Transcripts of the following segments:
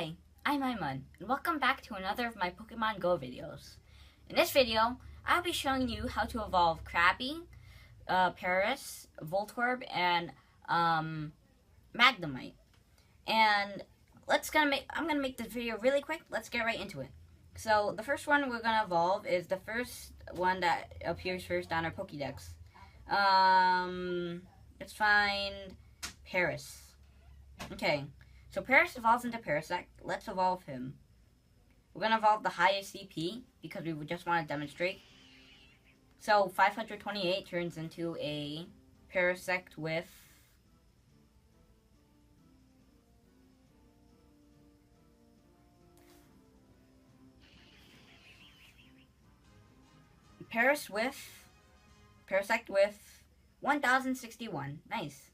Hi, I'm Iman, and welcome back to another of my Pokemon Go videos. In this video, I'll be showing you how to evolve Krabby, Paris, Voltorb, and Magnemite. And I'm gonna make this video really quick. Let's get right into it. So the first one we're gonna evolve is the first one that appears first on our Pokédex. Let's find Paris. Okay. So Paris evolves into Parasect. Let's evolve him. We're going to evolve the highest CP because we just want to demonstrate. So 528 turns into a Parasect with Parasect with 1061. Nice.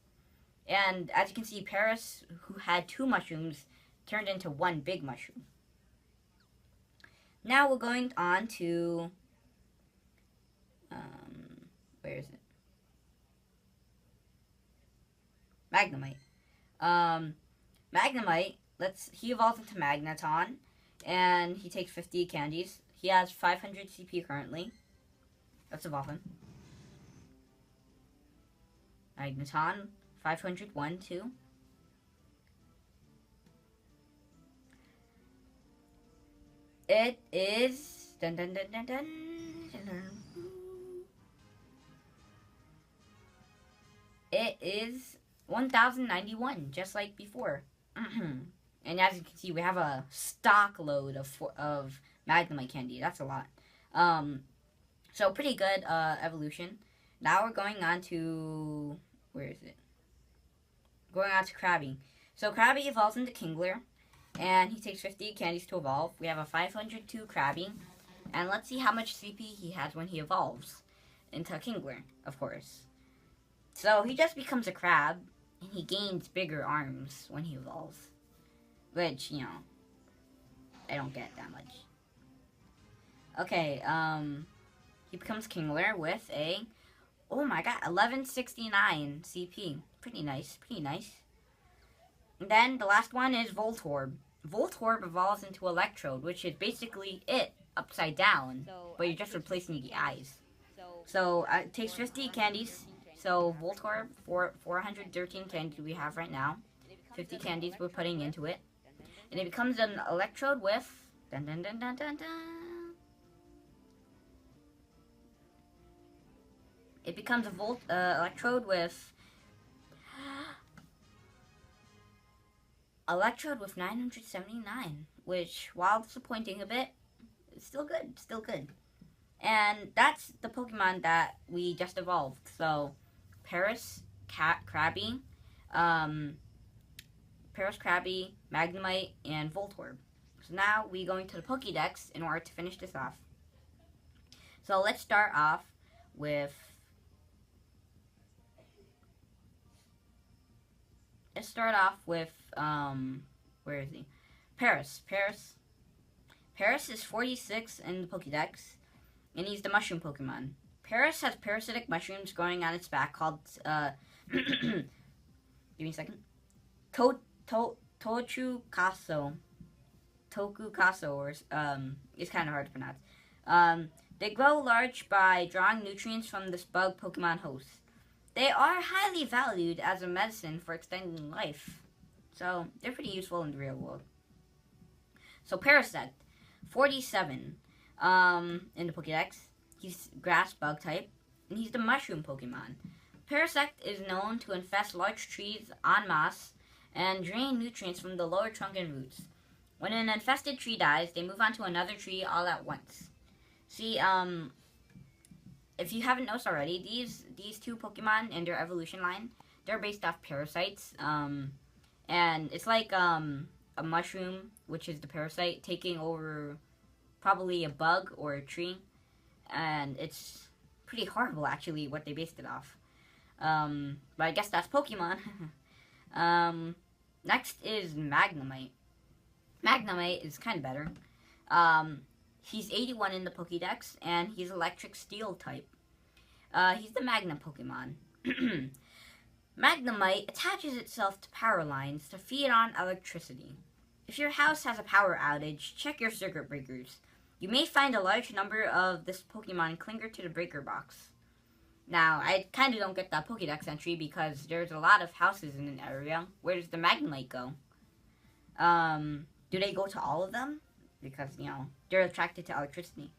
And as you can see, Paris, who had 2 mushrooms, turned into 1 big mushroom. Now we're going on to, where is it? Magnemite. Magnemite, he evolves into Magneton, and he takes 50 candies. He has 500 CP currently. Let's evolve him. Magneton. 501, 2. It is dun, dun, dun, dun, dun, dun, dun. It is 1091, just like before. And as you can see, we have a stock load of Magnemite candy. That's a lot. So pretty good evolution. Now we're going on to, where is it? Going on to Krabby. So Krabby evolves into Kingler, and he takes 50 candies to evolve. We have a 502 Krabby, and let's see how much CP he has when he evolves into Kingler, of course. So he just becomes a crab, and he gains bigger arms when he evolves, which, you know, I don't get that much. Okay, he becomes Kingler with a, oh my god, 1169 CP. Pretty nice, pretty nice. And then the last one is Voltorb. Voltorb evolves into Electrode, which is basically it, upside down. But you're just replacing the eyes. So it takes 50 candies. So Voltorb, 413 candies we have right now. 50 candies we're putting into it. And it becomes an Electrode with, dun dun dun dun dun dun. It becomes a Electrode with 979, which, while disappointing a bit, is still good, still good. And that's the Pokemon that we just evolved. So, Paris, Krabby, Magnemite, and Voltorb. So now we're going to the Pokédex in order to finish this off. So let's start off with where is he? Paris. Paris is 46 in the Pokédex, and he's the mushroom Pokemon. Paris has parasitic mushrooms growing on its back called, give me a second. Tokukaso, or, it's kind of hard to pronounce. They grow large by drawing nutrients from this bug Pokemon host. They are highly valued as a medicine for extending life. So, they're pretty useful in the real world. So, Parasect, 47 in the Pokédex. He's grass bug type, and he's the mushroom Pokemon. Parasect is known to infest large trees en masse and drain nutrients from the lower trunk and roots. When an infested tree dies, they move on to another tree all at once. See, if you haven't noticed already, these 2 Pokemon in their evolution line, they're based off parasites. And it's like a mushroom, which is the parasite, taking over probably a bug or a tree. And it's pretty horrible, actually, what they based it off. But I guess that's Pokemon. Next is Magnemite. Magnemite is kind of better. He's 81 in the Pokédex, and he's electric steel type. He's the Magna Pokemon. Magnemite attaches itself to power lines to feed on electricity. If your house has a power outage, check your circuit breakers. You may find a large number of this Pokemon clinker to the breaker box. Now, I kind of don't get that Pokedex entry because there's a lot of houses in an area. Where does the Magnemite go? Do they go to all of them? Because, you know, they're attracted to electricity.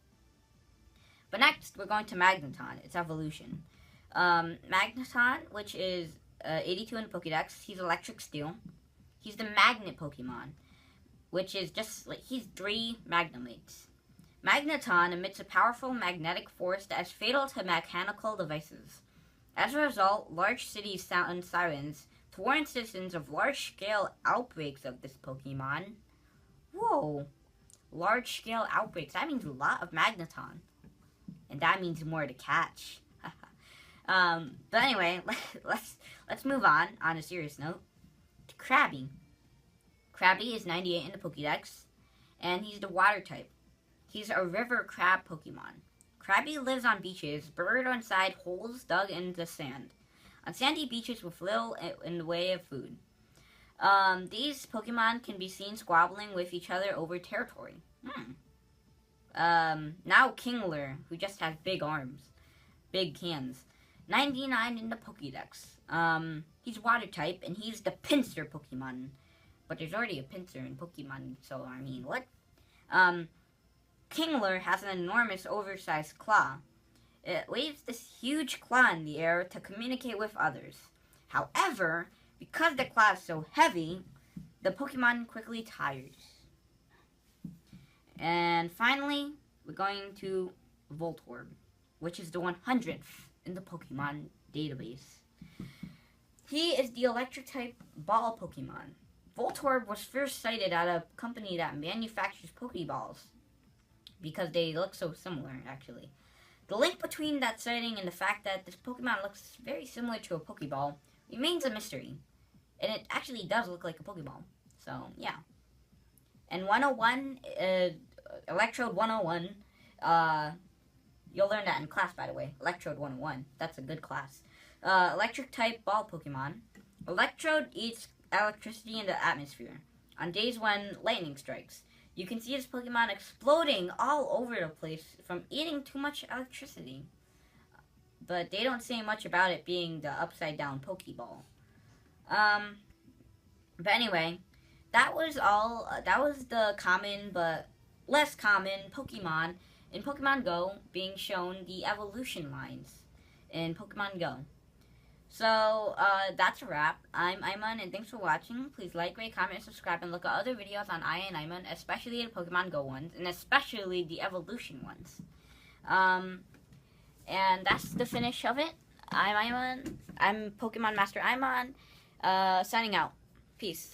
But next, we're going to Magneton, its evolution. Magneton, which is 82 in the Pokedex, he's electric steel. He's the magnet Pokemon, which is just like, he's 3 Magnemites. Magneton emits a powerful magnetic force that is fatal to mechanical devices. As a result, large cities sound sirens to warn citizens of large-scale outbreaks of this Pokemon. Whoa! Large-scale outbreaks. That means a lot of Magneton. And that means more to catch. But anyway, let's move on a serious note, to Krabby. Krabby is 98 in the Pokedex, and he's the water type. He's a river crab Pokemon. Krabby lives on beaches, burrowed inside holes dug in the sand, on sandy beaches with little in the way of food. These Pokemon can be seen squabbling with each other over territory. Now Kingler, who just has big arms, big hands. 99 in the Pokedex. He's water type, and he's the pincer Pokemon. But there's already a pincer in Pokemon, so I mean, what? Kingler has an enormous oversized claw. It waves this huge claw in the air to communicate with others. However, because the claw is so heavy, the Pokemon quickly tires. And finally, we're going to Voltorb, which is the 100th in the Pokemon database. He is the electric type ball Pokemon. Voltorb was first sighted at a company that manufactures Pokeballs, because they look so similar, actually. The link between that sighting and the fact that this Pokemon looks very similar to a Pokeball remains a mystery. And it actually does look like a Pokeball. So, yeah. And 101, Electrode 101, you'll learn that in class, by the way. Electrode 101. That's a good class. Electric type ball Pokemon. Electrode eats electricity in the atmosphere on days when lightning strikes. You can see this Pokemon exploding all over the place from eating too much electricity. But they don't say much about it being the upside down Pokeball. But anyway, that was all. That was the common but less common Pokemon in Pokemon Go being shown the evolution lines in Pokemon Go. So, that's a wrap. I'm Iman, and thanks for watching. Please like, rate, comment, and subscribe, and look at other videos on I and Iman, especially the Pokemon Go ones, and especially the evolution ones. And that's the finish of it. I'm Iman. I'm Pokemon Master Iman, signing out. Peace.